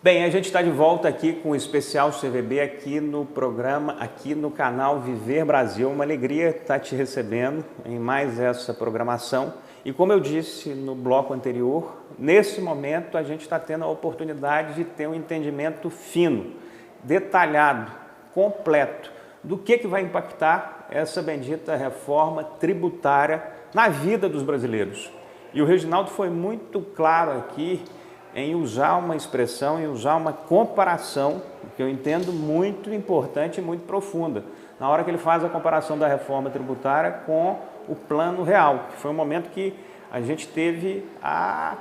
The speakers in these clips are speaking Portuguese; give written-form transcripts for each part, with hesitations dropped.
Bem, a gente está de volta aqui com o especial CVB aqui no programa, aqui no canal Viver Brasil. Uma alegria estar te recebendo em mais essa programação. E como eu disse no bloco anterior, nesse momento a gente está tendo a oportunidade de ter um entendimento fino, detalhado, completo, do que vai impactar essa bendita reforma tributária na vida dos brasileiros. E o Reginaldo foi muito claro aqui em usar uma expressão, em usar uma comparação, que eu entendo muito importante e muito profunda, na hora que ele faz a comparação da reforma tributária com o plano real, que foi um momento que a gente teve a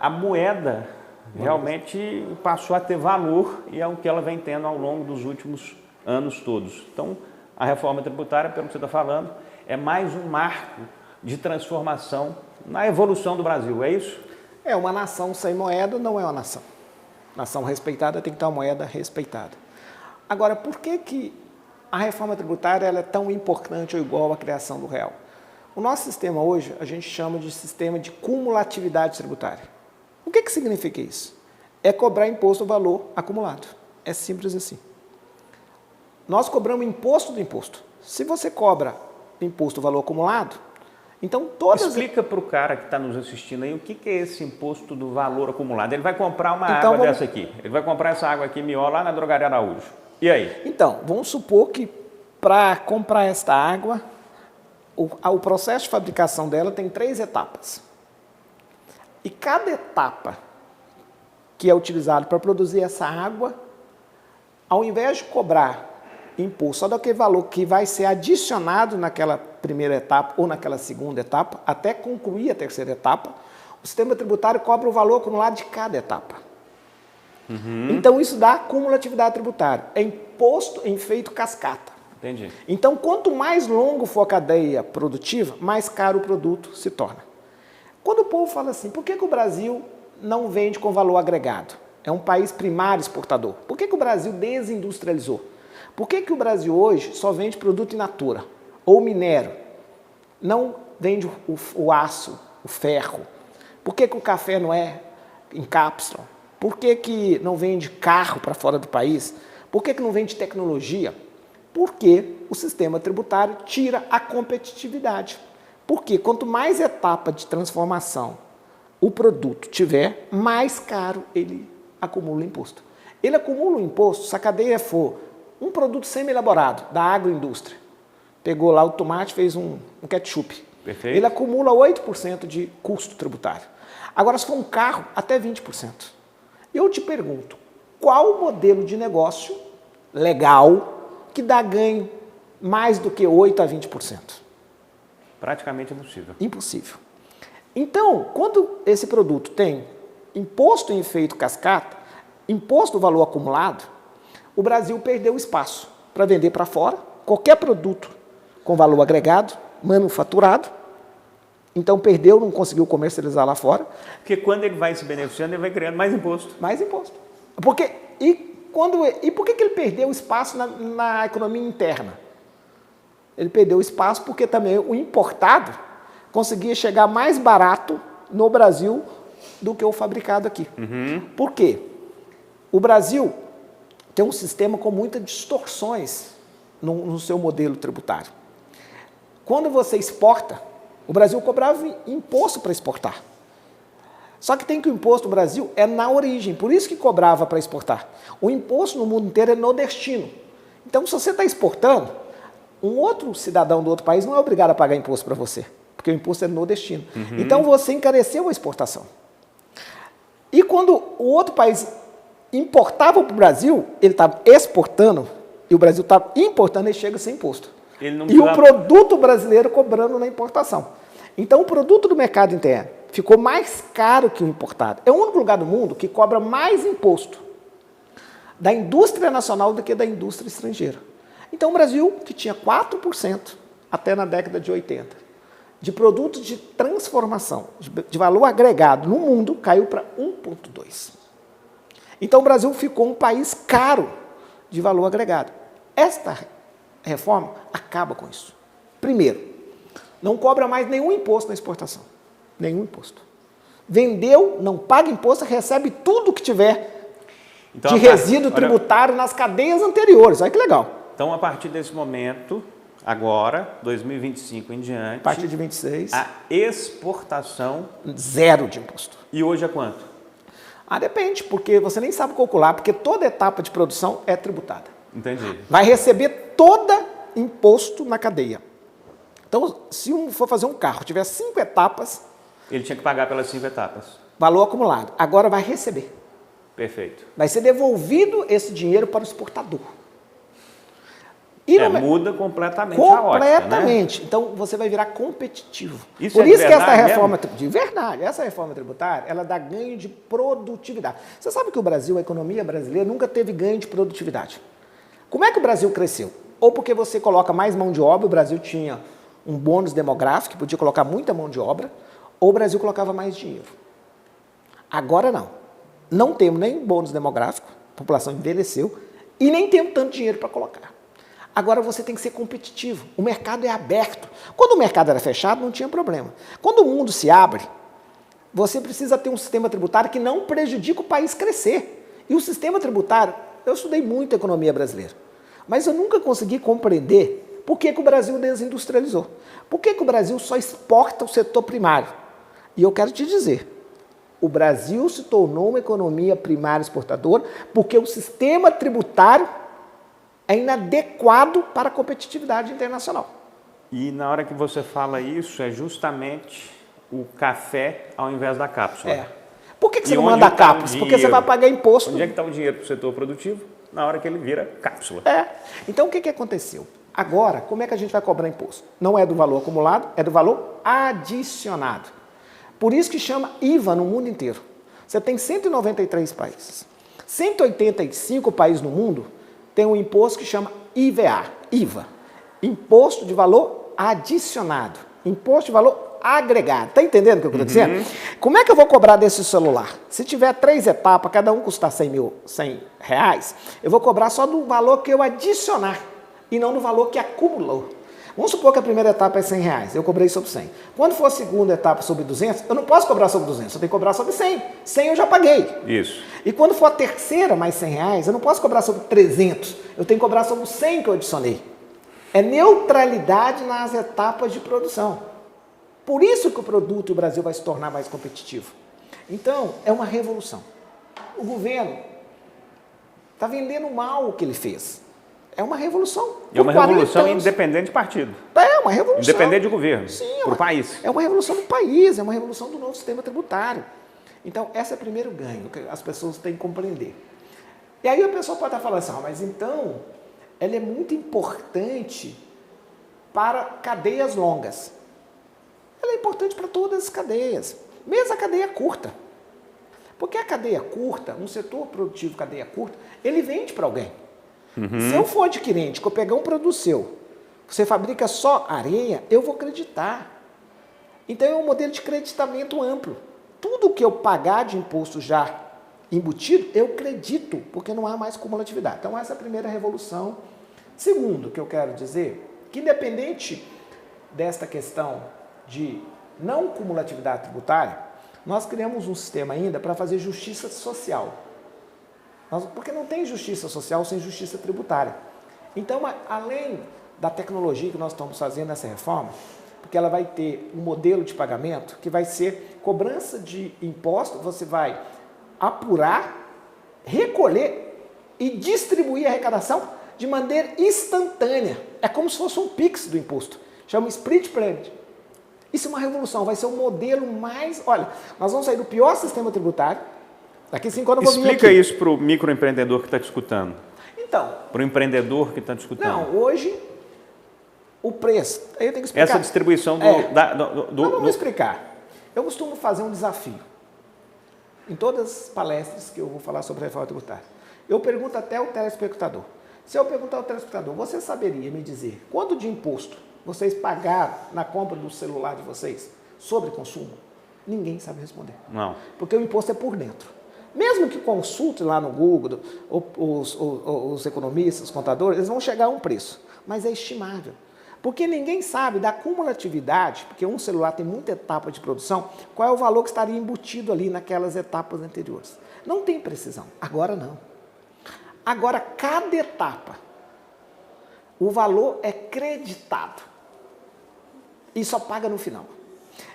moeda realmente passou a ter valor e é o que ela vem tendo ao longo dos últimos anos todos. Então, a reforma tributária, pelo que você está falando, é mais um marco de transformação na evolução do Brasil, é isso? É, uma nação sem moeda não é uma nação. Nação respeitada tem que ter uma moeda respeitada. Agora, por que a reforma tributária ela é tão importante ou igual à criação do real? O nosso sistema hoje, a gente chama de sistema de cumulatividade tributária. O que significa isso? É cobrar imposto do valor acumulado. É simples assim. Nós cobramos imposto do imposto. Se você cobra imposto do valor acumulado, então, explica para o cara que está nos assistindo aí o que é esse imposto do valor acumulado. Ele vai comprar uma água dessa aqui. Ele vai comprar essa água aqui, Mió, lá na Drogaria Araújo. E aí? Então, vamos supor que para comprar esta água, o processo de fabricação dela tem 3 etapas. E cada etapa que é utilizada para produzir essa água, ao invés de cobrar imposto só daquele valor que vai ser adicionado naquela primeira etapa ou naquela segunda etapa, até concluir a terceira etapa, o sistema tributário cobra o valor acumulado de cada etapa. Então, isso dá cumulatividade tributária. É imposto em efeito cascata. Entendi. Então, quanto mais longo for a cadeia produtiva, mais caro o produto se torna. Quando o povo fala assim, por que o Brasil não vende com valor agregado? É um país primário exportador. Por que o Brasil desindustrializou? Por que o Brasil hoje só vende produto in natura ou minério? Não vende o aço, o ferro? Por que o café não é em cápsula? Por que não vende carro para fora do país? Por que não vende tecnologia? Porque o sistema tributário tira a competitividade. Porque quanto mais etapa de transformação o produto tiver, mais caro ele acumula imposto. Ele acumula o imposto se a cadeia for um produto semi-elaborado da agroindústria. Pegou lá o tomate, fez um ketchup. Perfeito. Ele acumula 8% de custo tributário. Agora, se for um carro, até 20%. Eu te pergunto, qual o modelo de negócio legal que dá ganho mais do que 8% a 20%? Praticamente impossível. Impossível. Então, quando esse produto tem imposto em efeito cascata, imposto do valor acumulado, o Brasil perdeu espaço para vender para fora qualquer produto com valor agregado, manufaturado. Então perdeu, não conseguiu comercializar lá fora. Porque quando ele vai se beneficiando, ele vai criando mais imposto. Mais imposto. E por que ele perdeu espaço na economia interna? Ele perdeu espaço porque também o importado conseguia chegar mais barato no Brasil do que o fabricado aqui. Por quê? O Brasil tem um sistema com muitas distorções no seu modelo tributário. Quando você exporta, o Brasil cobrava imposto para exportar. Só que tem que o imposto no Brasil é na origem, por isso que cobrava para exportar. O imposto no mundo inteiro é no destino. Então, se você está exportando, um outro cidadão do outro país não é obrigado a pagar imposto para você, porque o imposto é no destino. Então, você encareceu a exportação. E quando o outro país importava para o Brasil, ele estava exportando, e o Brasil estava importando, ele chega sem imposto. E o produto brasileiro cobrando na importação. Então, o produto do mercado interno ficou mais caro que o importado. É o único lugar do mundo que cobra mais imposto da indústria nacional do que da indústria estrangeira. Então, o Brasil, que tinha 4% até na década de 80, de produtos de transformação, de valor agregado no mundo, caiu para 1,2%. Então, o Brasil ficou um país caro de valor agregado. Esta reforma acaba com isso. Primeiro, não cobra mais nenhum imposto na exportação. Nenhum imposto. Vendeu, não paga imposto, recebe tudo que tiver Então, de resíduo tributário nas cadeias anteriores. Olha que legal. Então, a partir desse momento, agora, 2025 em diante, A partir de 26, a exportação... zero de imposto. E hoje é quanto? Depende, porque você nem sabe calcular, porque toda etapa de produção é tributada. Entendi. Vai receber toda imposto na cadeia. Então, se for fazer um carro, tiver 5 etapas... Ele tinha que pagar pelas 5 etapas. Valor acumulado. Agora vai receber. Perfeito. Vai ser devolvido esse dinheiro para o exportador. Muda completamente a ótica, né? Completamente. Então, você vai virar competitivo. Isso Por é isso que essa verdade reforma... mesmo? De verdade. Essa reforma tributária, ela dá ganho de produtividade. Você sabe que o Brasil, a economia brasileira, nunca teve ganho de produtividade. Como é que o Brasil cresceu? Ou porque você coloca mais mão de obra, o Brasil tinha um bônus demográfico, podia colocar muita mão de obra, ou o Brasil colocava mais dinheiro. Agora não. Não temos nem bônus demográfico, a população envelheceu, e nem temos tanto dinheiro para colocar. Agora você tem que ser competitivo. O mercado é aberto. Quando o mercado era fechado, não tinha problema. Quando o mundo se abre, você precisa ter um sistema tributário que não prejudique o país crescer. E o sistema tributário, eu estudei muito a economia brasileira, mas eu nunca consegui compreender por que o Brasil desindustrializou. Por que o Brasil só exporta o setor primário? E eu quero te dizer, o Brasil se tornou uma economia primária exportadora porque o sistema tributário é inadequado para a competitividade internacional. E na hora que você fala isso, é justamente o café ao invés da cápsula. Por que você não manda a cápsula? Porque você vai pagar imposto. Onde é que está o dinheiro para o setor produtivo? Na hora que ele vira cápsula. Então, o que aconteceu? Agora, como é que a gente vai cobrar imposto? Não é do valor acumulado, é do valor adicionado. Por isso que chama IVA no mundo inteiro. Você tem 193 países. 185 países no mundo tem um imposto que chama IVA, Imposto de Valor Adicionado. Imposto de Valor Agregado. Está entendendo o que eu estou dizendo? Como é que eu vou cobrar desse celular? Se tiver 3 etapas, cada um custar R$100, eu vou cobrar só do valor que eu adicionar e não do valor que acumulou. Vamos supor que a primeira etapa é R$100, eu cobrei sobre 100. Quando for a segunda etapa sobre 200, eu não posso cobrar sobre 200, eu tenho que cobrar sobre 100. 100 eu já paguei. Isso. E quando for a terceira mais R$100, eu não posso cobrar sobre 300, eu tenho que cobrar sobre 100 que eu adicionei. É neutralidade nas etapas de produção. Por isso que o produto e o Brasil vai se tornar mais competitivo. Então, é uma revolução. O governo está vendendo mal o que ele fez. É uma revolução. É uma revolução independente de partido. É uma revolução. Independente de governo. Sim, para o país. É uma revolução do país, é uma revolução do novo sistema tributário. Então, esse é o primeiro ganho que as pessoas têm que compreender. E aí a pessoa pode estar falando assim, mas então, ela é muito importante para cadeias longas. Ela é importante para todas as cadeias, mesmo a cadeia curta. Porque a cadeia curta, um setor produtivo cadeia curta, ele vende para alguém. Se eu for adquirente, que eu pegar um produto seu, você fabrica só areia, eu vou acreditar. Então é um modelo de creditamento amplo. Tudo que eu pagar de imposto já embutido, eu acredito, porque não há mais cumulatividade. Então essa é a primeira revolução. Segundo, que eu quero dizer, que independente desta questão de não cumulatividade tributária, nós criamos um sistema ainda para fazer justiça social. Porque não tem justiça social sem justiça tributária. Então, além da tecnologia que nós estamos fazendo nessa reforma, porque ela vai ter um modelo de pagamento que vai ser cobrança de imposto, você vai apurar, recolher e distribuir a arrecadação de maneira instantânea. É como se fosse um Pix do imposto. Chama Split Payment. Isso é uma revolução, vai ser um modelo mais... Olha, nós vamos sair do pior sistema tributário. Daqui 5 anos eu vou vir aqui. Explica isso para o microempreendedor que está te escutando. Então... Para o empreendedor que está te escutando. Não, hoje, o preço... Aí eu tenho que explicar. Essa distribuição Vamos explicar. Eu costumo fazer um desafio. Em todas as palestras que eu vou falar sobre a reforma tributária. Eu pergunto até ao telespectador. Se eu perguntar ao telespectador, você saberia me dizer quanto de imposto vocês pagaram na compra do celular de vocês sobre consumo? Ninguém sabe responder. Não. Porque o imposto é por dentro. Mesmo que consulte lá no Google, os economistas, os contadores, eles vão chegar a um preço, mas é estimável. Porque ninguém sabe da cumulatividade, porque um celular tem muita etapa de produção, qual é o valor que estaria embutido ali naquelas etapas anteriores. Não tem precisão, agora não. Agora, cada etapa, o valor é creditado e só paga no final.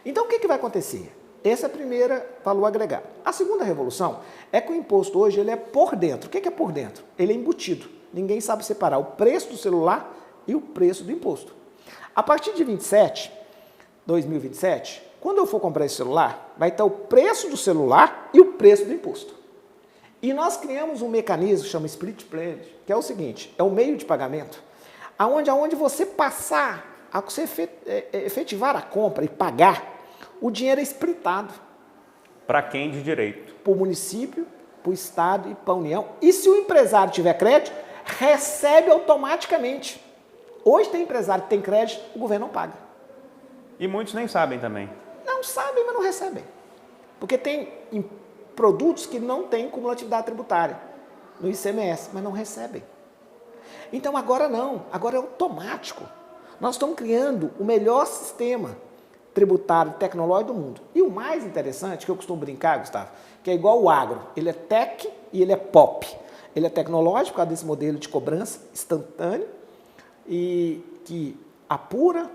Então, o que vai acontecer? Essa é a primeira valor agregado. A segunda revolução é que o imposto hoje ele é por dentro. O que é por dentro? Ele é embutido. Ninguém sabe separar o preço do celular e o preço do imposto. A partir de 2027, quando eu for comprar esse celular, vai estar o preço do celular e o preço do imposto. E nós criamos um mecanismo que chama Split Payment, que é o seguinte, é o meio de pagamento, aonde você passar, a você efetivar a compra e pagar, o dinheiro é splitado. Para quem de direito? Para o município, para o Estado e para a União. E se o empresário tiver crédito, recebe automaticamente. Hoje tem empresário que tem crédito, o governo não paga. E muitos nem sabem também. Não sabem, mas não recebem. Porque tem produtos que não têm cumulatividade tributária no ICMS, mas não recebem. Então agora não, agora é automático. Nós estamos criando o melhor sistema tributário tecnológico do mundo. E o mais interessante, que eu costumo brincar, Gustavo, que é igual o agro. Ele é tech e ele é pop. Ele é tecnológico por causa desse modelo de cobrança instantâneo e que apura,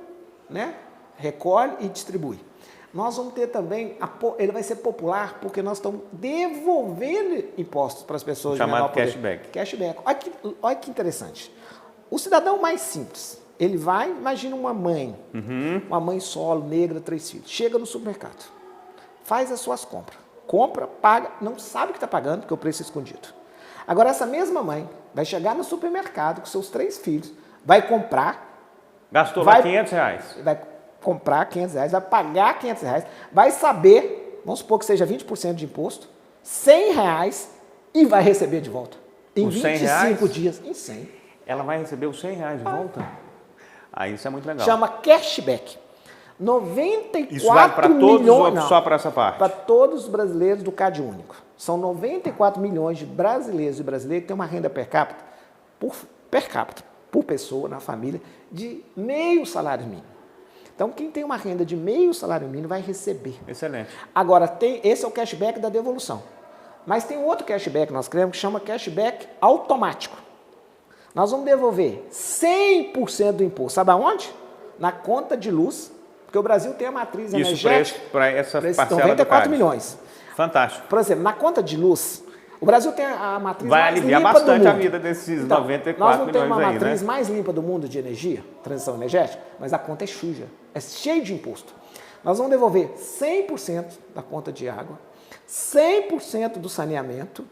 né, recolhe e distribui. Nós vamos ter também, ele vai ser popular porque nós estamos devolvendo impostos para as pessoas. Chamado cashback. Cashback. Olha que interessante. O cidadão mais simples, ele vai, imagina uma mãe solo, negra, 3 filhos, chega no supermercado, faz as suas compras, compra, paga, não sabe o que está pagando, porque o preço é escondido. Agora, essa mesma mãe vai chegar no supermercado com seus 3 filhos, vai comprar... Gastou lá R$500. Vai comprar R$500, vai pagar R$500, vai saber, vamos supor que seja 20% de imposto, R$100 e vai receber de volta. Em 25 dias, em 100. Ela vai receber os R$100 de volta? Isso é muito legal. Chama cashback. 94 Isso vale para todos milhões, ou só para essa parte? Para todos os brasileiros do CAD único. São 94 milhões de brasileiros e brasileiras que têm uma renda per capita, por pessoa, na família, de meio salário mínimo. Então, quem tem uma renda de meio salário mínimo vai receber. Excelente. Agora, esse é o cashback da devolução. Mas tem outro cashback que nós criamos que chama cashback automático. Nós vamos devolver 100% do imposto. Sabe aonde? Na conta de luz, porque o Brasil tem a matriz energética. Isso para essa parcela 94 milhões. Fantástico. Por exemplo, na conta de luz, o Brasil tem a matriz vai mais limpa aliviar bastante do a mundo. vida desses Então, 94 nós não milhões temos uma aí, matriz né? mais limpa do mundo de energia, transição energética, mas a conta é suja, é cheio de imposto. Nós vamos devolver 100% da conta de água, 100% do saneamento,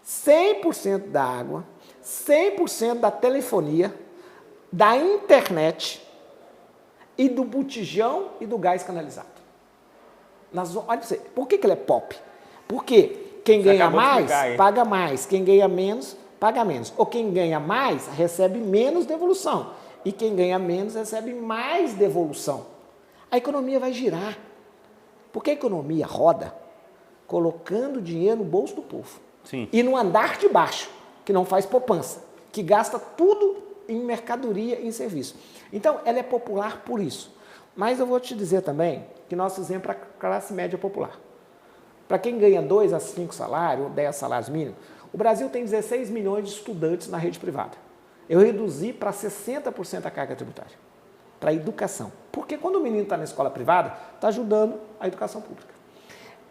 100% da água, 100% da telefonia, da internet e do botijão e do gás canalizado. Olha para você, por que ele é pop? Porque quem ganha mais, paga mais. Quem ganha menos, paga menos. Ou quem ganha mais, recebe menos devolução. E quem ganha menos, recebe mais devolução. A economia vai girar. Porque a economia roda colocando dinheiro no bolso do povo. Sim. E no andar de baixo, que não faz poupança, que gasta tudo em mercadoria e em serviço. Então, ela é popular por isso. Mas eu vou te dizer também que nós fizemos para a classe média popular. Para quem ganha 2 a 5 salários, ou 10 salários mínimos, o Brasil tem 16 milhões de estudantes na rede privada. Eu reduzi para 60% a carga tributária, para a educação. Porque quando o menino está na escola privada, está ajudando a educação pública.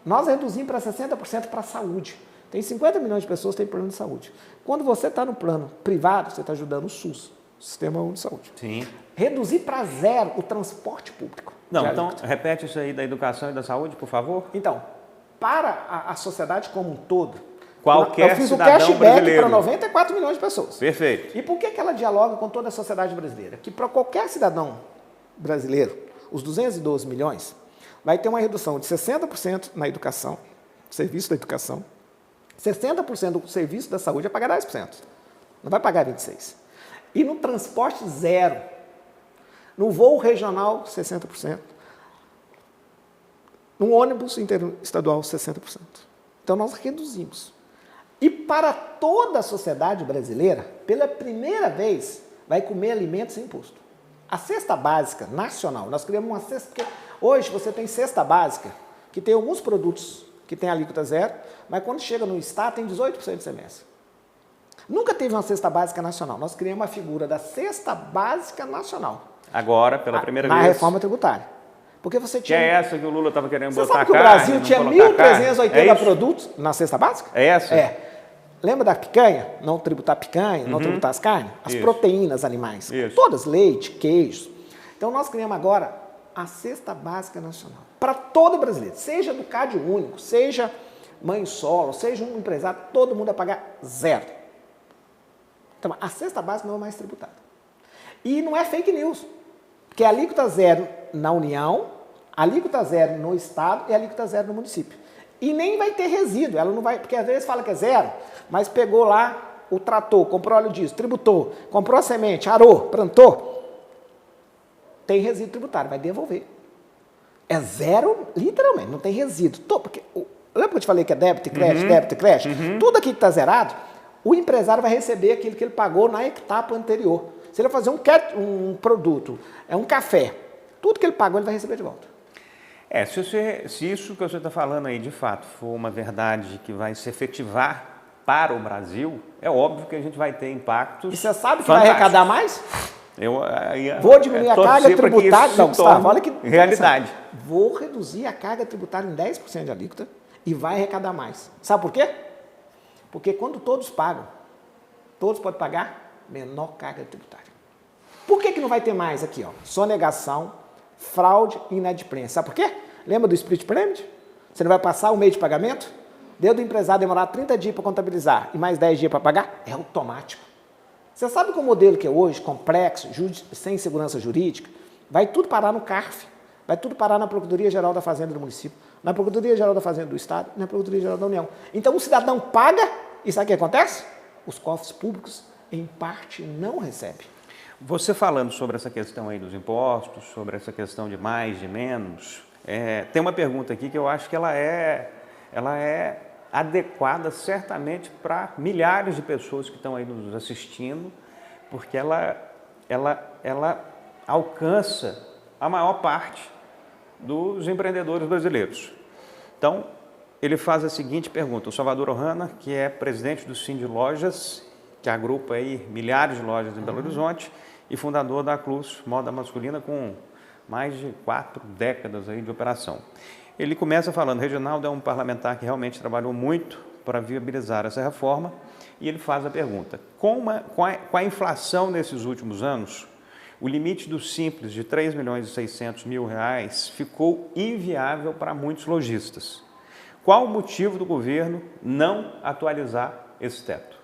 Nós reduzimos para 60% para a saúde. Tem 50 milhões de pessoas que têm plano de saúde. Quando você está no plano privado, você está ajudando o SUS, o Sistema Único de Saúde. Sim. Reduzir para 0 o transporte público. Não, então repete isso aí da educação e da saúde, por favor. Então, para a sociedade como um todo, qualquer eu fiz o cidadão cashback brasileiro. para 94 milhões de pessoas. Perfeito. E por que ela dialoga com toda a sociedade brasileira? Que para qualquer cidadão brasileiro, os 212 milhões, vai ter uma redução de 60% na educação, serviço da educação, 60% do serviço da saúde vai pagar 10%, não vai pagar 26%. E no transporte, 0%. No voo regional, 60%. No ônibus interestadual, 60%. Então, nós reduzimos. E para toda a sociedade brasileira, pela primeira vez, vai comer alimentos sem imposto. A cesta básica nacional, nós criamos uma cesta, porque hoje você tem cesta básica, que tem alguns produtos que tem alíquota zero, mas quando chega no estado tem 18% de ICMS. Nunca teve uma cesta básica nacional. Nós criamos a figura da cesta básica nacional. Agora, pela primeira vez. Na reforma tributária. Porque você tinha... Que é essa que o Lula estava querendo botar sabe que carne, o Brasil tinha 1.380 produtos na cesta básica? É essa? É. Lembra da picanha? Não tributar picanha, não tributar as carnes? As proteínas animais. Todas, leite, queijos. Então nós criamos agora a cesta básica nacional. Para todo brasileiro, seja do Cade único, seja mãe solo, seja um empresário, todo mundo vai pagar zero. Então a cesta básica não é mais tributada. E não é fake news. Porque é alíquota zero na União, alíquota zero no Estado e alíquota zero no município. E nem vai ter resíduo, ela não vai, porque às vezes fala que é zero, mas pegou lá o trator, comprou óleo diesel, tributou, comprou a semente, arou, plantou, tem resíduo tributário, vai devolver. É zero, literalmente, não tem resíduo. Porque, lembra que eu te falei que é débito e crédito, débito e crédito? Tudo aqui que está zerado, o empresário vai receber aquilo que ele pagou na etapa anterior. Se ele fazer um produto, um café, tudo que ele pagou ele vai receber de volta. Se isso que você está falando aí de fato for uma verdade que vai se efetivar para o Brasil, é óbvio que a gente vai ter impactos. E você sabe que vai arrecadar mais? Vou diminuir a carga tributária. Não, Gustavo, olha que realidade. Vou reduzir a carga tributária em 10% de alíquota e vai arrecadar mais. Sabe por quê? Porque quando todos pagam, todos podem pagar menor carga tributária. Por que não vai ter mais aqui? Sonegação, fraude e inadimplência. Sabe por quê? Lembra do split payment? Você não vai passar o meio de pagamento? Deu do empresário demorar 30 dias para contabilizar e mais 10 dias para pagar? É automático. Você sabe que o modelo que é hoje, complexo, sem segurança jurídica, vai tudo parar no CARF, vai tudo parar na Procuradoria-Geral da Fazenda do município, na Procuradoria-Geral da Fazenda do Estado e na Procuradoria-Geral da União. Então o cidadão paga e sabe o que acontece? Os cofres públicos, em parte, não recebem. Você falando sobre essa questão aí dos impostos, sobre essa questão de mais, de menos, tem uma pergunta aqui que eu acho que ela é adequada certamente para milhares de pessoas que estão aí nos assistindo, porque ela alcança a maior parte dos empreendedores brasileiros. Então, ele faz a seguinte pergunta. O Salvador Ohana, que é presidente do Sind Lojas, que agrupa aí milhares de lojas em Belo Horizonte, e fundador da Clus Moda Masculina com mais de 4 décadas aí de operação. Ele começa falando, Reginaldo é um parlamentar que realmente trabalhou muito para viabilizar essa reforma, e ele faz a pergunta, com a inflação nesses últimos anos, o limite do Simples de R$ 3.600.000 ficou inviável para muitos lojistas. Qual o motivo do governo não atualizar esse teto?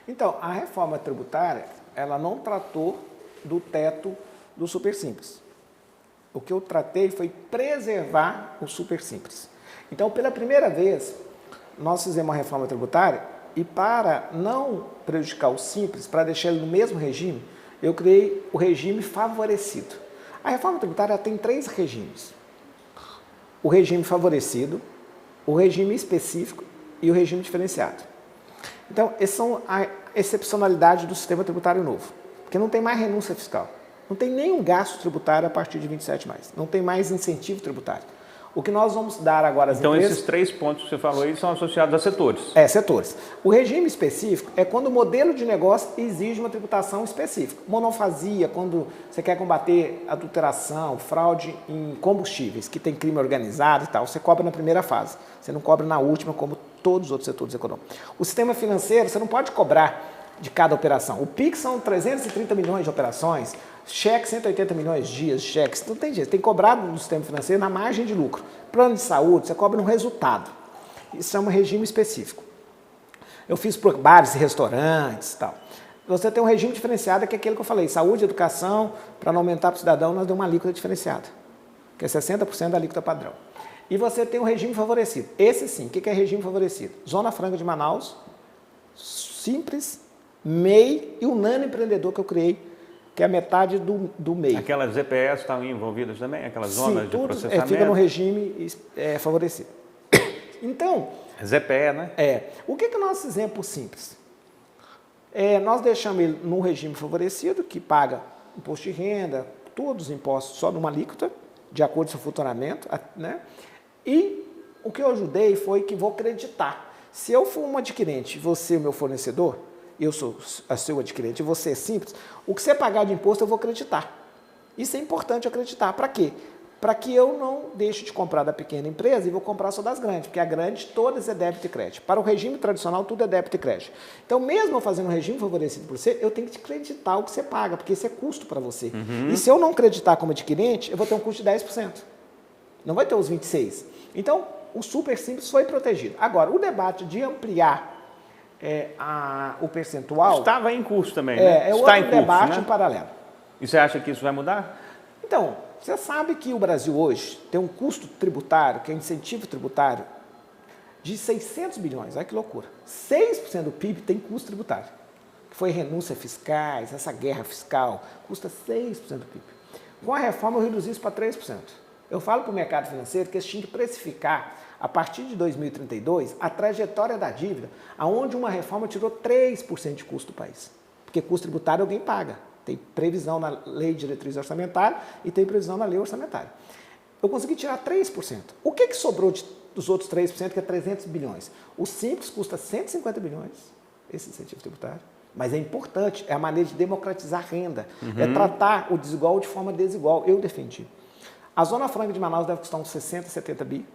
Então, a reforma tributária, ela não tratou do teto do Super Simples. O que eu tratei foi preservar o Super Simples. Então, pela primeira vez, nós fizemos uma reforma tributária e para não prejudicar o Simples, para deixar ele no mesmo regime, eu criei o regime favorecido. A reforma tributária tem 3 regimes. O regime favorecido, o regime específico e o regime diferenciado. Então, essas são a excepcionalidade do sistema tributário novo, porque não tem mais renúncia fiscal, não tem nenhum gasto tributário a partir de 27 mais, não tem mais incentivo tributário. O que nós vamos dar agora às empresas... Então, esses 3 pontos que você falou aí são associados a setores. Setores. O regime específico é quando o modelo de negócio exige uma tributação específica. Monofasia, quando você quer combater adulteração, fraude em combustíveis, que tem crime organizado e tal, você cobra na primeira fase. Você não cobra na última, como todos os outros setores econômicos. O sistema financeiro, você não pode cobrar de cada operação. O PIX são 330 milhões de operações, cheque 180 milhões de dias, cheques, não tem jeito, tem cobrado no sistema financeiro na margem de lucro. Plano de saúde, você cobra no resultado. Isso é um regime específico. Eu fiz por bares e restaurantes e tal. Você tem um regime diferenciado, que é aquele que eu falei, saúde e educação, para não aumentar para o cidadão, nós demos uma alíquota diferenciada, que é 60% da alíquota padrão. E você tem um regime favorecido. Esse sim, o que é regime favorecido? Zona Franca de Manaus, Simples, MEI e o Nano Empreendedor que eu criei, que é a metade do MEI. Aquelas EPS estão envolvidas também? Aquelas zonas de processamento? Fica no regime favorecido. Então... ZPE, né? O que nós fizemos por Simples? Nós deixamos ele no regime favorecido, que paga imposto de renda, todos os impostos só numa alíquota, de acordo com o seu faturamento, né? E o que eu ajudei foi que vou acreditar. Se eu for um adquirente, você é o meu fornecedor, eu sou o seu adquirente, e você é simples, o que você pagar de imposto eu vou acreditar. Isso é importante acreditar. Para quê? Para que eu não deixe de comprar da pequena empresa e vou comprar só das grandes, porque a grande todas é débito e crédito. Para o regime tradicional, tudo é débito e crédito. Então, mesmo eu fazendo um regime favorecido por você, eu tenho que te acreditar o que você paga, porque isso é custo para você. E se eu não acreditar como adquirente, eu vou ter um custo de 10%. Não vai ter os 26%. Então, o super simples foi protegido. Agora, o debate de ampliar o percentual... Estava em curso também, né? É outro debate em paralelo. E você acha que isso vai mudar? Então, você sabe que o Brasil hoje tem um custo tributário, que é incentivo tributário, de 600 bilhões. Olha que loucura. 6% do PIB tem custo tributário. Que foi renúncia fiscais, essa guerra fiscal, custa 6% do PIB. Com a reforma eu reduzi isso para 3%. Eu falo para o mercado financeiro que eles tinham que precificar, a partir de 2032, a trajetória da dívida, aonde uma reforma tirou 3% de custo do país. Porque custo tributário alguém paga. Tem previsão na Lei de Diretriz Orçamentária e tem previsão na Lei Orçamentária. Eu consegui tirar 3%. O que sobrou dos outros 3%, que é 300 bilhões? O Simples custa 150 bilhões, esse incentivo tributário. Mas é importante, é a maneira de democratizar a renda, é tratar o desigual de forma desigual. Eu defendi. A Zona Franca de Manaus deve custar uns 60, 70 bi.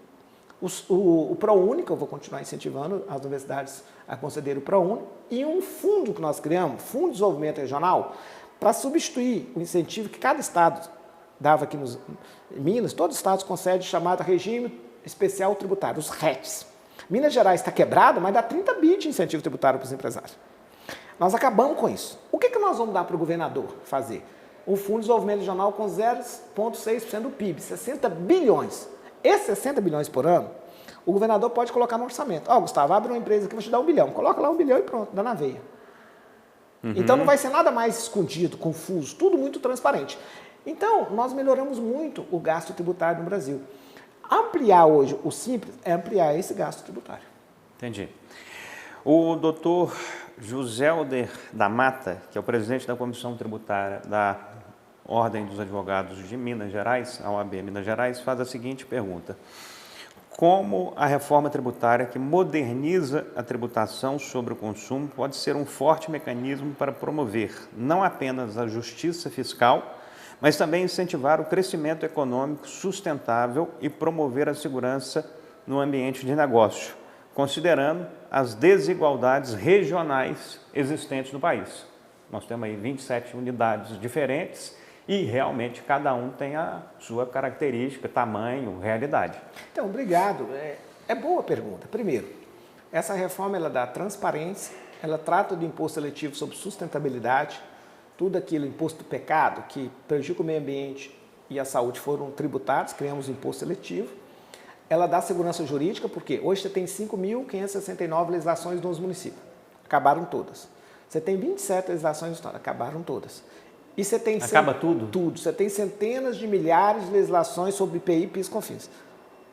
O ProUni, que eu vou continuar incentivando as universidades a conceder o ProUni, e um fundo que nós criamos, Fundo de Desenvolvimento Regional, para substituir o incentivo que cada estado dava aqui em Minas, todos os estados concedem chamado Regime Especial Tributário, os RETs. Minas Gerais está quebrado, mas dá 30 bi de incentivo tributário para os empresários. Nós acabamos com isso. O que nós vamos dar para o governador fazer? Um Fundo de Desenvolvimento Regional com 0,6% do PIB, 60 bilhões. Esses 60 bilhões por ano, o governador pode colocar no orçamento. Gustavo, abre uma empresa que vai te dar 1 bilhão. Coloca lá 1 bilhão e pronto, dá na veia. Então não vai ser nada mais escondido, confuso, tudo muito transparente. Então, nós melhoramos muito o gasto tributário no Brasil. Ampliar hoje o Simples é ampliar esse gasto tributário. Entendi. O doutor Joselder da Mata, que é o presidente da Comissão Tributária da Ordem dos Advogados de Minas Gerais, a OAB Minas Gerais, faz a seguinte pergunta: como a reforma tributária que moderniza a tributação sobre o consumo pode ser um forte mecanismo para promover não apenas a justiça fiscal, mas também incentivar o crescimento econômico sustentável e promover a segurança no ambiente de negócio, considerando as desigualdades regionais existentes no país. Nós temos aí 27 unidades diferentes e realmente cada um tem a sua característica, tamanho, realidade. Então, obrigado. É boa a pergunta. Primeiro, essa reforma ela dá transparência, ela trata do imposto seletivo sobre sustentabilidade, tudo aquilo, imposto do pecado, que prejudica o meio ambiente e a saúde foram tributados, criamos o imposto seletivo. Ela dá segurança jurídica, porque hoje você tem 5.569 legislações nos municípios, acabaram todas. Você tem 27 legislações no estado, acabaram todas. E você tem acaba tudo? Tudo. Você tem centenas de milhares de legislações sobre IPI, PIS e COFINS.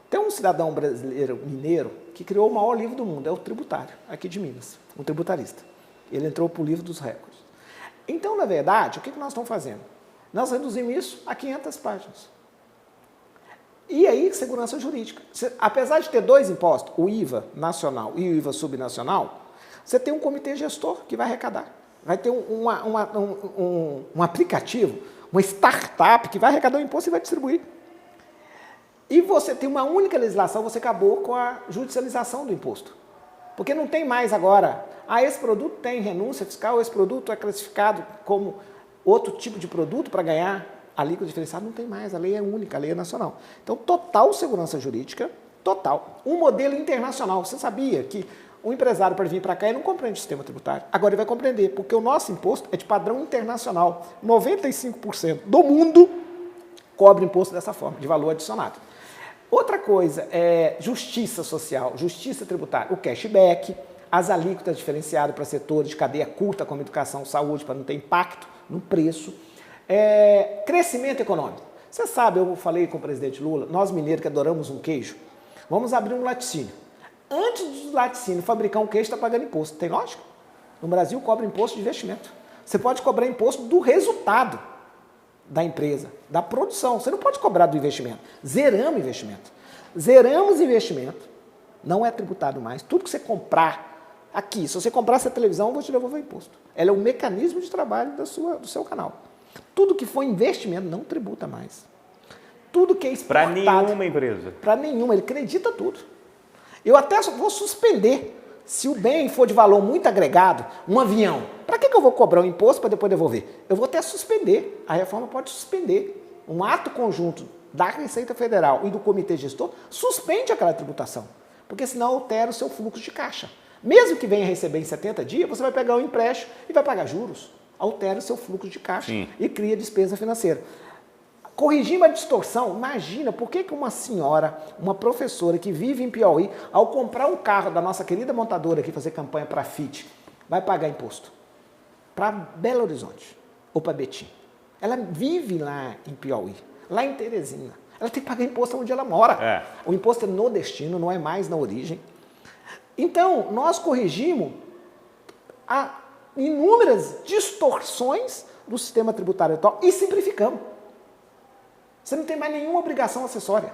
Tem um cidadão brasileiro, mineiro, que criou o maior livro do mundo, é o tributário, aqui de Minas, um tributarista. Ele entrou para o livro dos recordes. Então, na verdade, o que nós estamos fazendo? Nós reduzimos isso a 500 páginas. E aí, segurança jurídica. Apesar de ter dois impostos, o IVA nacional e o IVA subnacional, você tem um comitê gestor que vai arrecadar. Vai ter um aplicativo, uma startup que vai arrecadar o imposto e vai distribuir. E você tem uma única legislação, você acabou com a judicialização do imposto. Porque não tem mais agora, esse produto tem renúncia fiscal, esse produto é classificado como outro tipo de produto para ganhar alíquota diferenciada, não tem mais, a lei é única, a lei é nacional. Então, total segurança jurídica, total. Um modelo internacional, você sabia que o empresário, para vir para cá, ele não compreende o sistema tributário. Agora ele vai compreender, porque o nosso imposto é de padrão internacional. 95% do mundo cobra imposto dessa forma, de valor adicionado. Outra coisa é justiça social, justiça tributária, o cashback, as alíquotas diferenciadas para setores de cadeia curta, como educação, saúde, para não ter impacto no preço. Crescimento econômico. Você sabe, eu falei com o presidente Lula, nós mineiros que adoramos um queijo, vamos abrir um laticínio. Antes do laticínio fabricar um queijo, está pagando imposto. Tem lógica? No Brasil, cobra imposto de investimento. Você pode cobrar imposto do resultado. da empresa, da produção. Você não pode cobrar do investimento. Zeramos investimento. Zeramos investimento, não é tributado mais. Tudo que você comprar aqui, se você comprar essa televisão, eu vou te devolver o imposto. Ela é um mecanismo de trabalho do seu canal. Tudo que for investimento não tributa mais. Tudo que é exportado... Para nenhuma empresa. Para nenhuma, ele acredita tudo. Eu até vou suspender. Se o bem for de valor muito agregado, um avião, para que eu vou cobrar um imposto para depois devolver? Eu vou até suspender. A reforma pode suspender. Um ato conjunto da Receita Federal e do Comitê Gestor suspende aquela tributação, porque senão altera o seu fluxo de caixa. Mesmo que venha receber em 70 dias, você vai pegar um empréstimo e vai pagar juros. Altera o seu fluxo de caixa. Sim. E cria despesa financeira. Corrigir uma distorção, imagina por que uma senhora, uma professora que vive em Piauí, ao comprar um carro da nossa querida montadora aqui, fazer campanha para a FIT, vai pagar imposto? Para Belo Horizonte ou para Betim. Ela vive lá em Piauí, lá em Teresina. Ela tem que pagar imposto onde ela mora. O imposto é no destino, não é mais na origem. Então, nós corrigimos inúmeras distorções do sistema tributário atual e simplificamos. Você não tem mais nenhuma obrigação acessória.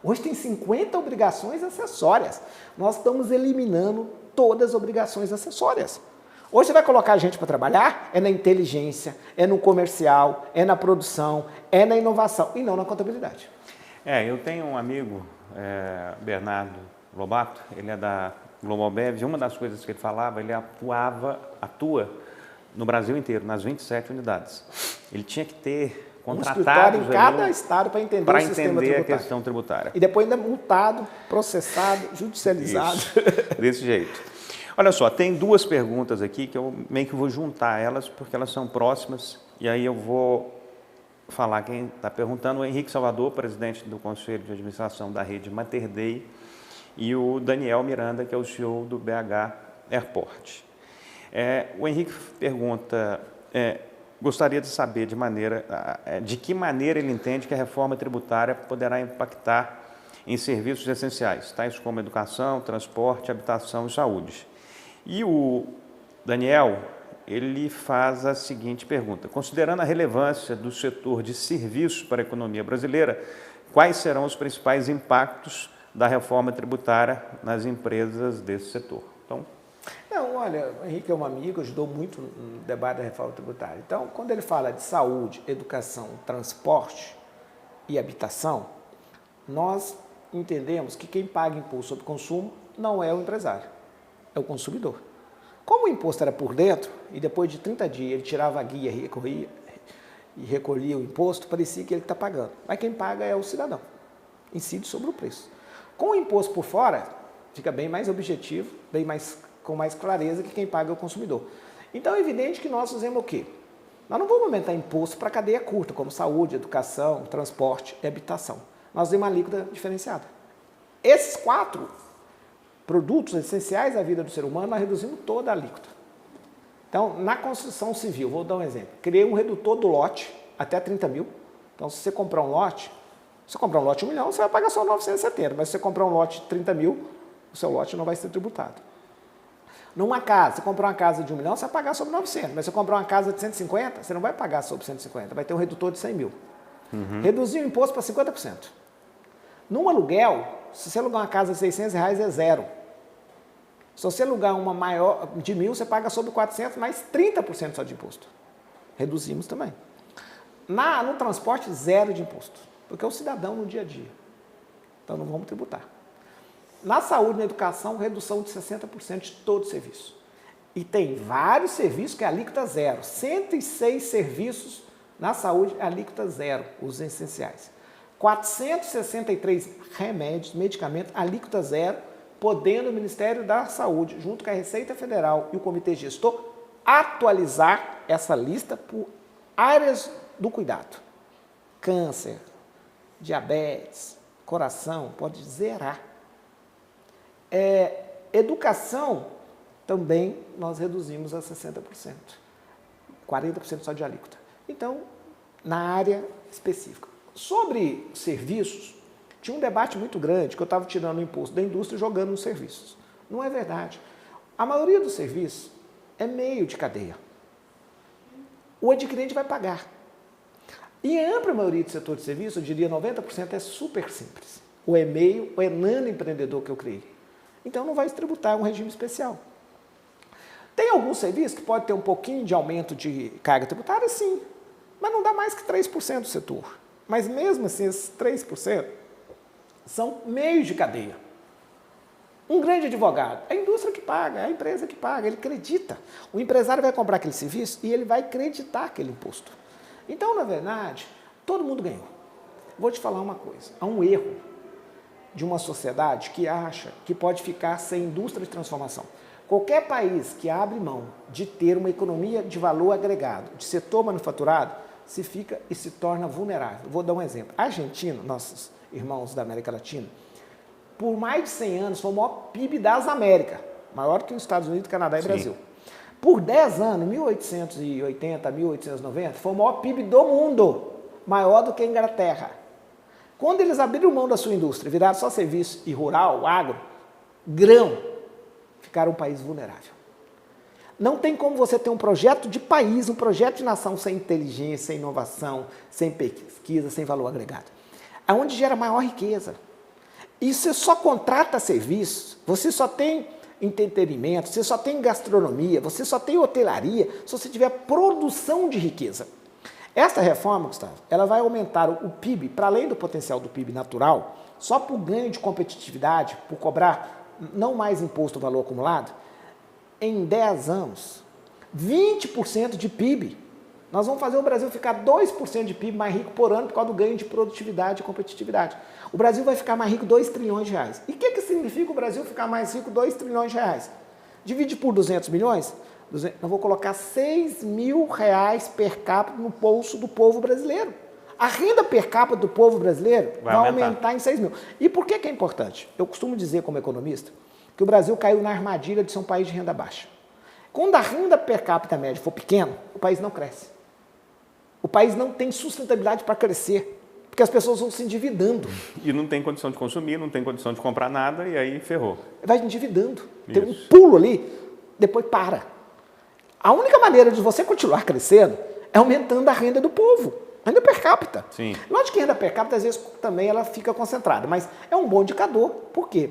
Hoje tem 50 obrigações acessórias. Nós estamos eliminando todas as obrigações acessórias. Hoje você vai colocar a gente para trabalhar, é na inteligência, é no comercial, é na produção, é na inovação e não na contabilidade. Eu tenho um amigo, Bernardo Lobato, ele é da Globobev, e uma das coisas que ele falava, ele atua no Brasil inteiro, nas 27 unidades. Ele tinha que ter contratados em cada estado para entender o sistema tributário. A questão tributária. E depois ainda multado, processado, judicializado. Isso, desse jeito. Olha só, tem duas perguntas aqui que eu meio que vou juntar elas, porque elas são próximas, e aí eu vou falar quem está perguntando, o Henrique Salvador, presidente do Conselho de Administração da rede Mater Dei, e o Daniel Miranda, que é o CEO do BH Airport. O Henrique pergunta... gostaria de saber de que maneira ele entende que a reforma tributária poderá impactar em serviços essenciais, tais como educação, transporte, habitação e saúde. E o Daniel, ele faz a seguinte pergunta: considerando a relevância do setor de serviços para a economia brasileira, quais serão os principais impactos da reforma tributária nas empresas desse setor? Então, não, olha, o Henrique é um amigo, ajudou muito no debate da reforma tributária. Então, quando ele fala de saúde, educação, transporte e habitação, nós entendemos que quem paga imposto sobre consumo não é o empresário, é o consumidor. Como o imposto era por dentro, e depois de 30 dias ele tirava a guia e recolhia o imposto, parecia que ele está pagando. Mas quem paga é o cidadão, incide sobre o preço. Com o imposto por fora, fica bem mais objetivo, com mais clareza que quem paga é o consumidor. Então é evidente que nós fizemos o quê? Nós não vamos aumentar imposto para cadeia curta, como saúde, educação, transporte e habitação. Nós temos uma alíquota diferenciada. Esses 4 produtos essenciais à vida do ser humano, nós reduzimos toda a alíquota. Então, na construção civil, vou dar um exemplo. Criei um redutor do lote até 30 mil. Então, se você comprar um lote, de 1 milhão, você vai pagar só 970. Mas se você comprar um lote de 30 mil, o seu lote não vai ser tributado. Numa casa, você comprar uma casa de 1 milhão, você vai pagar sobre 900. Mas se você comprar uma casa de 150, você não vai pagar sobre 150. Vai ter um redutor de 100 mil. Reduzir o imposto para 50%. Num aluguel, se você alugar uma casa de R$600, é zero. Se você alugar uma maior de 1.000, você paga sobre 400, mais 30% só de imposto. Reduzimos também. No transporte, zero de imposto. Porque é o cidadão no dia a dia. Então não vamos tributar. Na saúde e na educação, redução de 60% de todo o serviço. E tem vários serviços que é alíquota zero. 106 serviços na saúde, alíquota zero, os essenciais. 463 remédios, medicamentos, alíquota zero, podendo o Ministério da Saúde, junto com a Receita Federal e o Comitê Gestor, atualizar essa lista por áreas do cuidado. Câncer, diabetes, coração, pode zerar. Educação, também nós reduzimos a 60%. 40% só de alíquota. Então, na área específica. Sobre serviços, tinha um debate muito grande que eu estava tirando o imposto da indústria e jogando nos serviços. Não é verdade. A maioria dos serviços é meio de cadeia. O adquirente vai pagar. E a ampla maioria do setor de serviço, eu diria 90%, é super simples. Ou é meio, ou é nano empreendedor que eu criei. Então não vai se tributar, é um regime especial. Tem alguns serviços que pode ter um pouquinho de aumento de carga tributária, sim, mas não dá mais que 3% do setor. Mas mesmo assim, esses 3% são meios de cadeia. Um grande advogado, é a indústria que paga, é a empresa que paga, ele acredita. O empresário vai comprar aquele serviço e ele vai acreditar aquele imposto. Então, na verdade, todo mundo ganhou. Vou te falar uma coisa, há um erro de uma sociedade que acha que pode ficar sem indústria de transformação. Qualquer país que abre mão de ter uma economia de valor agregado, de setor manufaturado, se fica e se torna vulnerável. Vou dar um exemplo. A Argentina, nossos irmãos da América Latina, por mais de 100 anos foi o maior PIB das Américas, maior que os Estados Unidos, Canadá e Brasil. Por 10 anos, 1880 a 1890, foi o maior PIB do mundo, maior do que a Inglaterra. Quando eles abriram mão da sua indústria, viraram só serviço e rural, agro, grão, ficaram um país vulnerável. Não tem como você ter um projeto de país, um projeto de nação sem inteligência, sem inovação, sem pesquisa, sem valor agregado. Aonde gera maior riqueza. E você só contrata serviços, você só tem entretenimento, você só tem gastronomia, você só tem hotelaria, se você tiver produção de riqueza. Esta reforma, Gustavo, ela vai aumentar o PIB, para além do potencial do PIB natural, só por ganho de competitividade, por cobrar não mais imposto do valor acumulado, em 10 anos, 20% de PIB. Nós vamos fazer o Brasil ficar 2% de PIB mais rico por ano por causa do ganho de produtividade e competitividade. O Brasil vai ficar mais rico 2 trilhões de reais. E o que significa o Brasil ficar mais rico 2 trilhões de reais? Divide por 200 milhões, eu vou colocar 6 mil reais per capita no bolso do povo brasileiro. A renda per capita do povo brasileiro vai aumentar em 6 mil. E por que é importante? Eu costumo dizer como economista que o Brasil caiu na armadilha de ser um país de renda baixa. Quando a renda per capita média for pequena, o país não cresce. O país não tem sustentabilidade para crescer, porque as pessoas vão se endividando. E não tem condição de consumir, não tem condição de comprar nada e aí ferrou. Vai endividando. Tem um pulo ali, depois para. A única maneira de você continuar crescendo é aumentando a renda do povo, a renda per capita. Sim. Lógico que a renda per capita, às vezes, também ela fica concentrada, mas é um bom indicador. Por quê?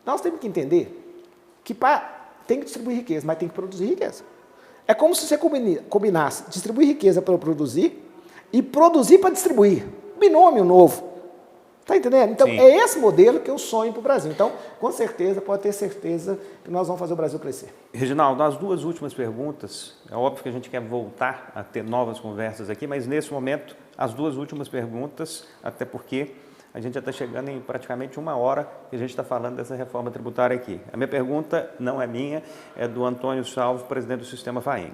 Nós temos que entender que tem que distribuir riqueza, mas tem que produzir riqueza. É como se você combinasse distribuir riqueza para produzir e produzir para distribuir. Binômio novo. Está entendendo? Então, Sim. É esse modelo que eu sonho para o Brasil. Então, com certeza, pode ter certeza que nós vamos fazer o Brasil crescer. Reginaldo, nas duas últimas perguntas, é óbvio que a gente quer voltar a ter novas conversas aqui, mas nesse momento, as duas últimas perguntas, até porque a gente já está chegando em praticamente 1 hora que a gente está falando dessa reforma tributária aqui. A minha pergunta não é minha, é do Antônio Salvo, presidente do Sistema FAENG.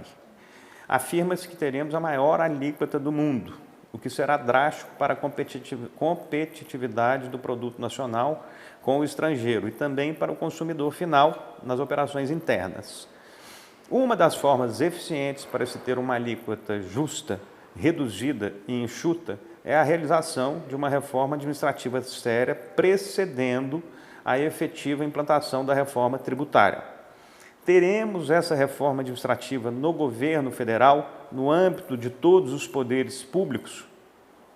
Afirma-se que teremos a maior alíquota do mundo, o que será drástico para a competitividade do produto nacional com o estrangeiro e também para o consumidor final nas operações internas. Uma das formas eficientes para se ter uma alíquota justa, reduzida e enxuta é a realização de uma reforma administrativa séria precedendo a efetiva implantação da reforma tributária. Teremos essa reforma administrativa no governo federal, no âmbito de todos os poderes públicos?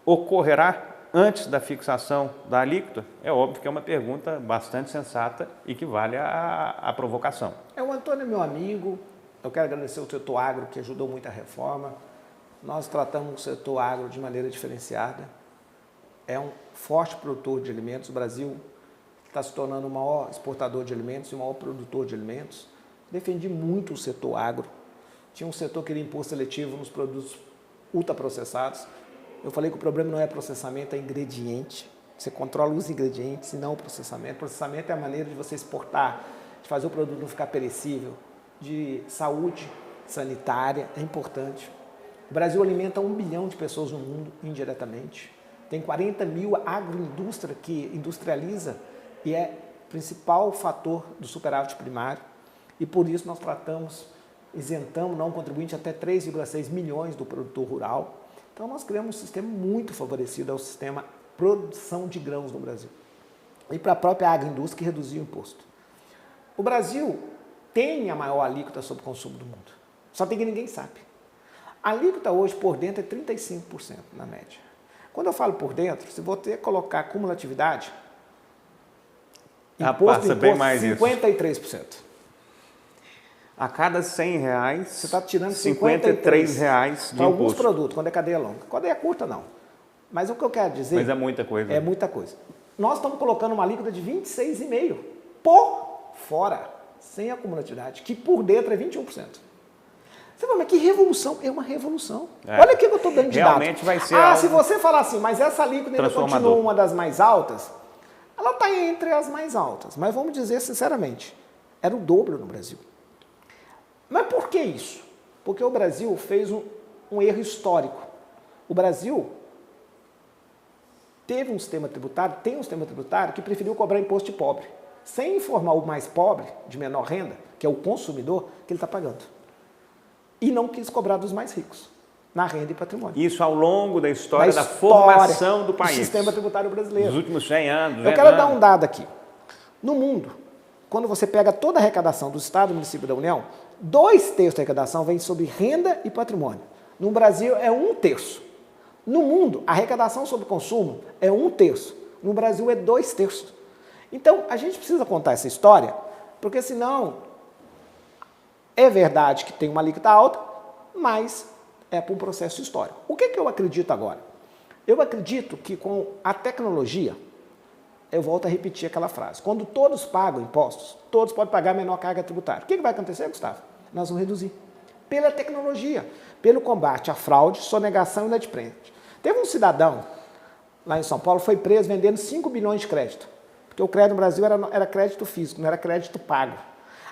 Ocorrerá antes da fixação da alíquota? É óbvio que é uma pergunta bastante sensata e que vale a provocação. O Antônio é meu amigo, eu quero agradecer o setor agro que ajudou muito a reforma. Nós tratamos o setor agro de maneira diferenciada. É um forte produtor de alimentos. O Brasil está se tornando o maior exportador de alimentos e o maior produtor de alimentos. Defendi muito o setor agro. Tinha um setor que queria imposto seletivo nos produtos ultraprocessados. Eu falei que o problema não é processamento, é ingrediente. Você controla os ingredientes e não o processamento. Processamento é a maneira de você exportar, de fazer o produto não ficar perecível, de saúde sanitária, é importante. O Brasil alimenta 1 bilhão de pessoas no mundo, indiretamente. Tem 40 mil agroindústria que industrializa e é o principal fator do superávit primário. E por isso nós isentamos não contribuinte até 3,6 milhões do produtor rural. Então nós criamos um sistema muito favorecido ao sistema produção de grãos no Brasil. E para a própria agroindústria que reduziu o imposto. O Brasil tem a maior alíquota sobre o consumo do mundo. Só tem que ninguém sabe. A alíquota hoje por dentro é 35% na média. Quando eu falo por dentro, se você colocar cumulatividade, passa bem mais 53%. A cada R$100, Você está tirando R$53 de para alguns imposto. produtos, quando é cadeia longa. Cadeia curta, não. Mas o que eu quero dizer... Mas é muita coisa. É muita coisa. Nós estamos colocando uma alíquota de 26,5% por fora, sem a cumulatividade, que por dentro é 21%. Você fala, mas que revolução? É uma revolução. Olha aqui que eu estou dando de dado. Realmente vai ser algo se você falar assim, mas essa alíquota ainda continua uma das mais altas, ela está entre as mais altas. Mas vamos dizer sinceramente, era o dobro no Brasil. Mas por que isso? Porque o Brasil fez um erro histórico. O Brasil tem um sistema tributário que preferiu cobrar imposto de pobre, sem informar o mais pobre, de menor renda, que é o consumidor, que ele está pagando. E não quis cobrar dos mais ricos, na renda e patrimônio. Isso ao longo da história da formação do país. Do sistema tributário brasileiro. Nos últimos 100 anos. Eu quero dar um dado aqui. No mundo, quando você pega toda a arrecadação do Estado e do município da União, 2/3 da arrecadação vem sobre renda e patrimônio. No Brasil é 1/3. No mundo, a arrecadação sobre consumo é 1/3. No Brasil é 2/3. Então, a gente precisa contar essa história, porque senão é verdade que tem uma alíquota alta, mas é por um processo histórico. O que eu acredito agora? Eu acredito que com a tecnologia, eu volto a repetir aquela frase, quando todos pagam impostos, todos podem pagar a menor carga tributária. O que vai acontecer, Gustavo? Nós vamos reduzir. Pela tecnologia, pelo combate à fraude, sonegação e inadimplência. Teve um cidadão lá em São Paulo, foi preso vendendo 5 bilhões de crédito, porque o crédito no Brasil era crédito físico, não era crédito pago.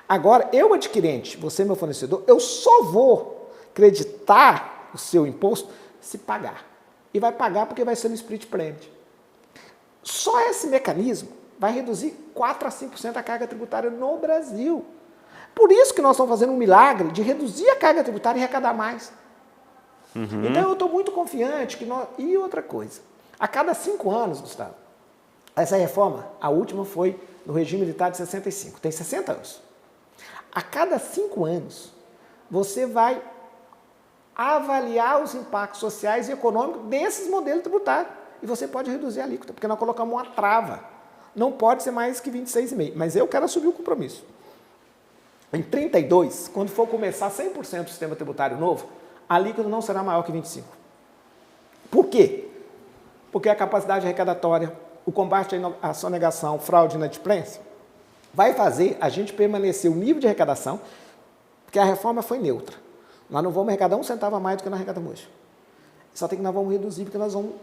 Agora, eu adquirente, você meu fornecedor, eu só vou creditar o seu imposto se pagar. E vai pagar porque vai ser no split payment. Só esse mecanismo vai reduzir 4 a 5% a carga tributária no Brasil. Por isso que nós estamos fazendo um milagre de reduzir a carga tributária e arrecadar mais. Então, eu estou muito confiante que nós... E outra coisa, a cada 5 anos, Gustavo, essa reforma, a última foi no regime militar de 65, tem 60 anos. A cada 5 anos, você vai avaliar os impactos sociais e econômicos desses modelos tributários. E você pode reduzir a alíquota, porque nós colocamos uma trava. Não pode ser mais que 26,5%. Mas eu quero assumir o compromisso. Em 32, quando for começar 100% do sistema tributário novo, a alíquota não será maior que 25%. Por quê? Porque a capacidade arrecadatória, o combate à sonegação, fraude e inadimplência, vai fazer a gente permanecer o nível de arrecadação, porque a reforma foi neutra. Nós não vamos arrecadar 1 centavo a mais do que nós arrecadamos hoje. Só tem que nós vamos reduzir, porque nós vamos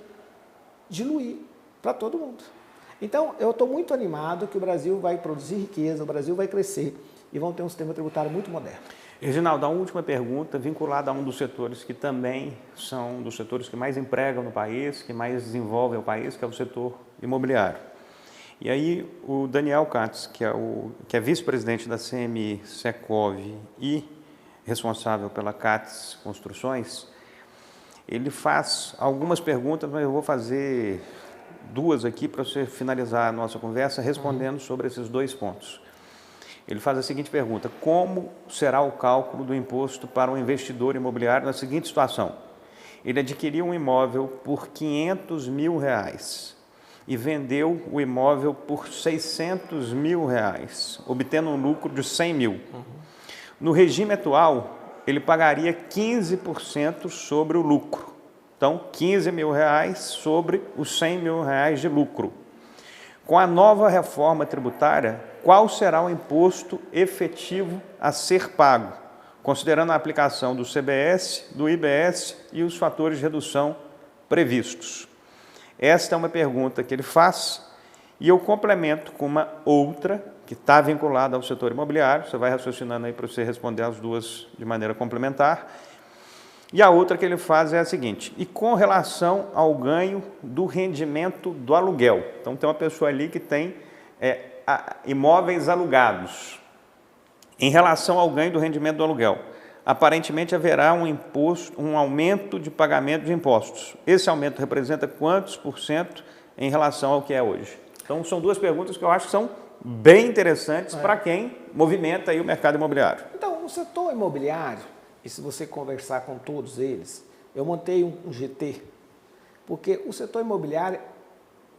diluir para todo mundo. Então, eu estou muito animado que o Brasil vai produzir riqueza, o Brasil vai crescer e vamos ter um sistema tributário muito moderno. Reginaldo, a última pergunta, vinculada a um dos setores que também são dos setores que mais empregam no país, que mais desenvolvem o país, que é o setor imobiliário. E aí, o Daniel Katz, que é vice-presidente da CMI Secov e responsável pela Katz Construções, ele faz algumas perguntas, mas eu vou fazer 2 aqui para você finalizar a nossa conversa respondendo sobre esses 2 pontos. Ele faz a seguinte pergunta: como será o cálculo do imposto para um investidor imobiliário na seguinte situação? Ele adquiriu um imóvel por R$500 mil e vendeu o imóvel por R$600 mil, obtendo um lucro de R$100 mil. No regime atual, ele pagaria 15% sobre o lucro. Então, R$15 mil sobre os R$100 mil de lucro. Com a nova reforma tributária, qual será o imposto efetivo a ser pago, considerando a aplicação do CBS, do IBS e os fatores de redução previstos? Esta é uma pergunta que ele faz e eu complemento com uma outra que está vinculada ao setor imobiliário. Você vai raciocinando aí para você responder as 2 de maneira complementar. E a outra que ele faz é a seguinte: e com relação ao ganho do rendimento do aluguel? Então, tem uma pessoa ali que tem imóveis alugados. Em relação ao ganho do rendimento do aluguel, aparentemente haverá um aumento de pagamento de impostos. Esse aumento representa quantos % em relação ao que é hoje? Então, são 2 perguntas que eu acho que são bem interessantes para quem movimenta aí o mercado imobiliário. Então, o setor imobiliário, e se você conversar com todos eles, eu montei um GT, porque o setor imobiliário,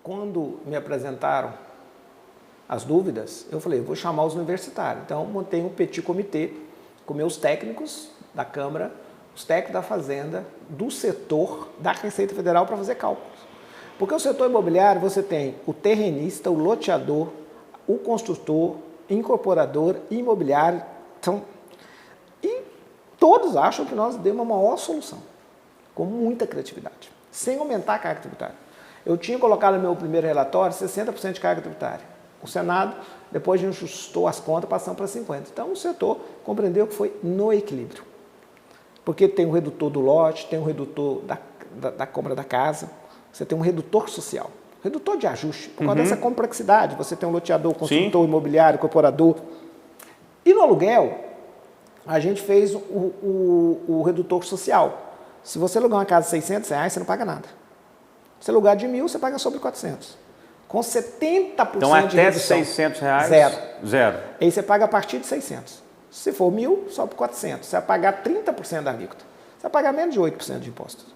quando me apresentaram as dúvidas, eu falei, vou chamar os universitários. Então, montei um petit comitê com meus técnicos da Câmara, os técnicos da Fazenda, do setor da Receita Federal para fazer cálculos. Porque o setor imobiliário, você tem o terrenista, o loteador, o construtor, incorporador, imobiliário. Então, e todos acham que nós demos a maior solução, com muita criatividade, sem aumentar a carga tributária. Eu tinha colocado no meu primeiro relatório 60% de carga tributária. O Senado, depois a gente ajustou as contas, passamos para 50%. Então, o setor compreendeu que foi no equilíbrio. Porque tem um redutor do lote, tem um redutor da compra da casa, você tem um redutor social, redutor de ajuste. Por causa dessa complexidade, você tem um loteador, construtor, imobiliário, incorporador. E no aluguel, a gente fez o redutor social. Se você alugar uma casa de R$600, você não paga nada. Se alugar de 1.000, você paga sobre 400. Com 70% então, de redução. Então, até R$600? Zero. Aí você paga a partir de 600. Se for 1.000, sobe 400. Você vai pagar 30% da alíquota. Você vai pagar menos de 8% de impostos.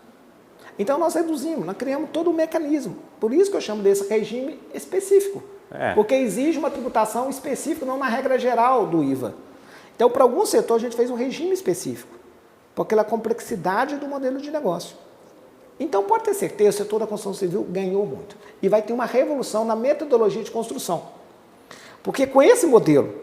Então, nós reduzimos, nós criamos todo o mecanismo. Por isso que eu chamo desse regime específico. Porque exige uma tributação específica, não na regra geral do IVA. Então, para algum setor, a gente fez um regime específico. Por aquela complexidade do modelo de negócio. Então, pode ter certeza, o setor da construção civil ganhou muito. E vai ter uma revolução na metodologia de construção. Porque com esse modelo,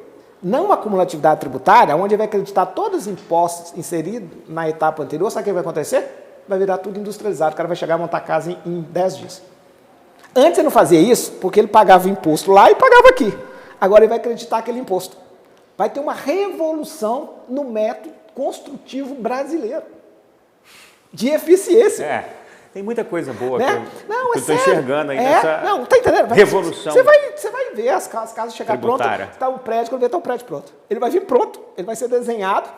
não uma acumulatividade tributária, onde vai acreditar todos os impostos inseridos na etapa anterior, sabe o que vai acontecer? Vai virar tudo industrializado, o cara vai chegar a montar casa em 10 dias. Antes ele não fazia isso, porque ele pagava imposto lá e pagava aqui. Agora ele vai acreditar aquele imposto. Vai ter uma revolução no método construtivo brasileiro. De eficiência. Tem muita coisa boa né? que eu estou enxergando aí nessa não, tá entendendo? revolução. Você vai ver as casas chegar prontas, está um prédio, quando está o prédio pronto. Ele vai vir pronto, ele vai ser desenhado,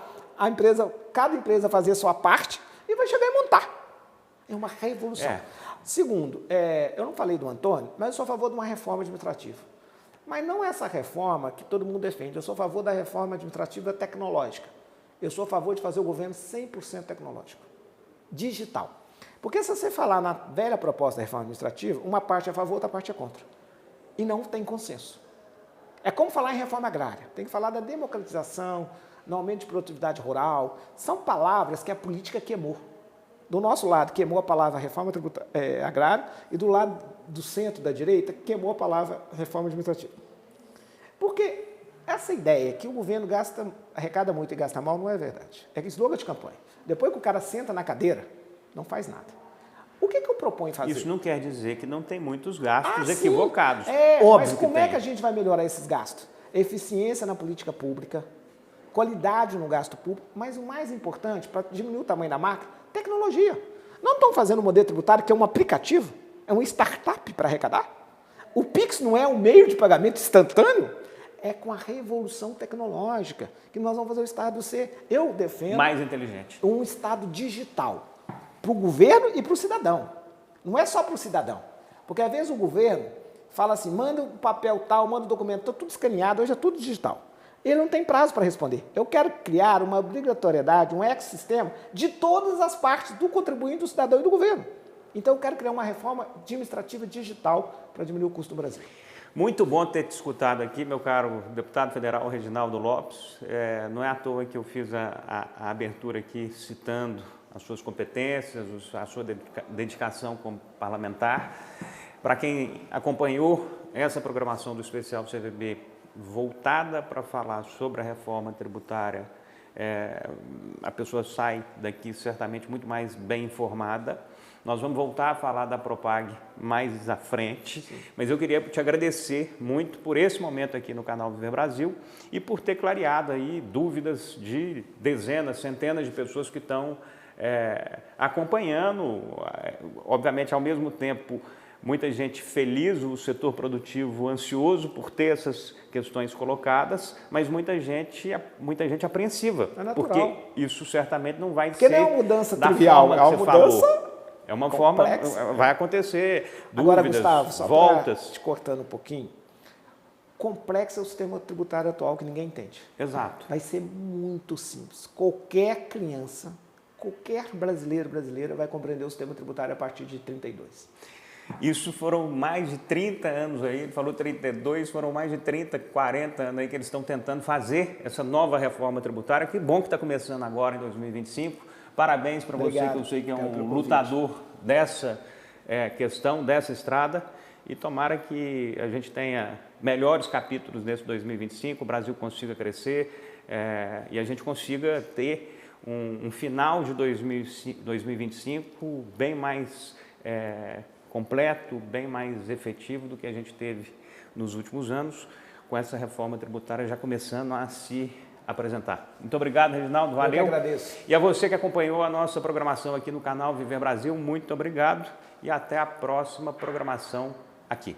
cada empresa fazer a sua parte e vai chegar e montar. É uma revolução. Segundo, eu não falei do Antônio, mas eu sou a favor de uma reforma administrativa. Mas não essa reforma que todo mundo defende. Eu sou a favor da reforma administrativa tecnológica. Eu sou a favor de fazer o governo 100% tecnológico. Digital. Porque se você falar na velha proposta da reforma administrativa, uma parte é a favor, outra parte é contra. E não tem consenso. É como falar em reforma agrária. Tem que falar da democratização, no aumento de produtividade rural. São palavras que a política queimou. Do nosso lado, queimou a palavra reforma agrária e do lado do centro da direita, queimou a palavra reforma administrativa. Porque essa ideia que o governo arrecada muito e gasta mal não é verdade. É slogan de campanha. Depois que o cara senta na cadeira, não faz nada. O que eu proponho fazer? Isso não quer dizer que não tem muitos gastos equivocados. Óbvio mas como é que a gente vai melhorar esses gastos? Eficiência na política pública, qualidade no gasto público, mas o mais importante, para diminuir o tamanho da máquina, tecnologia. Não estão fazendo um modelo tributário que é um aplicativo, é uma startup para arrecadar? O Pix não é um meio de pagamento instantâneo? É com a revolução tecnológica que nós vamos fazer o Estado ser, eu defendo, mais inteligente. Um Estado digital. Para o governo e para o cidadão. Não é só para o cidadão. Porque às vezes o governo fala assim, manda o papel tal, manda o documento, está tudo escaneado, hoje é tudo digital. Ele não tem prazo para responder. Eu quero criar uma obrigatoriedade, um ecossistema de todas as partes do contribuinte, do cidadão e do governo. Então eu quero criar uma reforma administrativa digital para diminuir o custo do Brasil. Muito bom ter te escutado aqui, meu caro deputado federal Reginaldo Lopes. Não é à toa que eu fiz a abertura aqui citando as suas competências, a sua dedicação como parlamentar. Para quem acompanhou essa programação do Especial CVB voltada para falar sobre a reforma tributária, a pessoa sai daqui certamente muito mais bem informada. Nós vamos voltar a falar da Propag mais à frente, mas eu queria te agradecer muito por esse momento aqui no canal Viver Brasil e por ter clareado aí dúvidas de dezenas, centenas de pessoas que estão acompanhando, obviamente ao mesmo tempo muita gente feliz, o setor produtivo ansioso por ter essas questões colocadas, mas muita gente apreensiva, porque isso certamente não vai ser não é uma mudança da trivial, forma é uma que você mudança falou. É uma complexa. Forma, vai acontecer dúvidas, Agora, Gustavo, só voltas. te cortando um pouquinho, complexo é o sistema tributário atual que ninguém entende. Exato. Vai ser muito simples. Qualquer criança, qualquer brasileira vai compreender o sistema tributário a partir de 32. Isso foram mais de 30 anos aí, ele falou 32, foram mais de 30, 40 anos aí que eles estão tentando fazer essa nova reforma tributária. Que bom que está começando agora em 2025. Parabéns para você, que eu sei que é um lutador dessa questão, dessa estrada. E tomara que a gente tenha melhores capítulos nesse 2025, o Brasil consiga crescer e a gente consiga ter um final de 2025 bem mais completo, bem mais efetivo do que a gente teve nos últimos anos, com essa reforma tributária já começando a se apresentar. Muito obrigado, Reginaldo, valeu. Eu que agradeço. E a você que acompanhou a nossa programação aqui no canal Viver Brasil, muito obrigado e até a próxima programação aqui.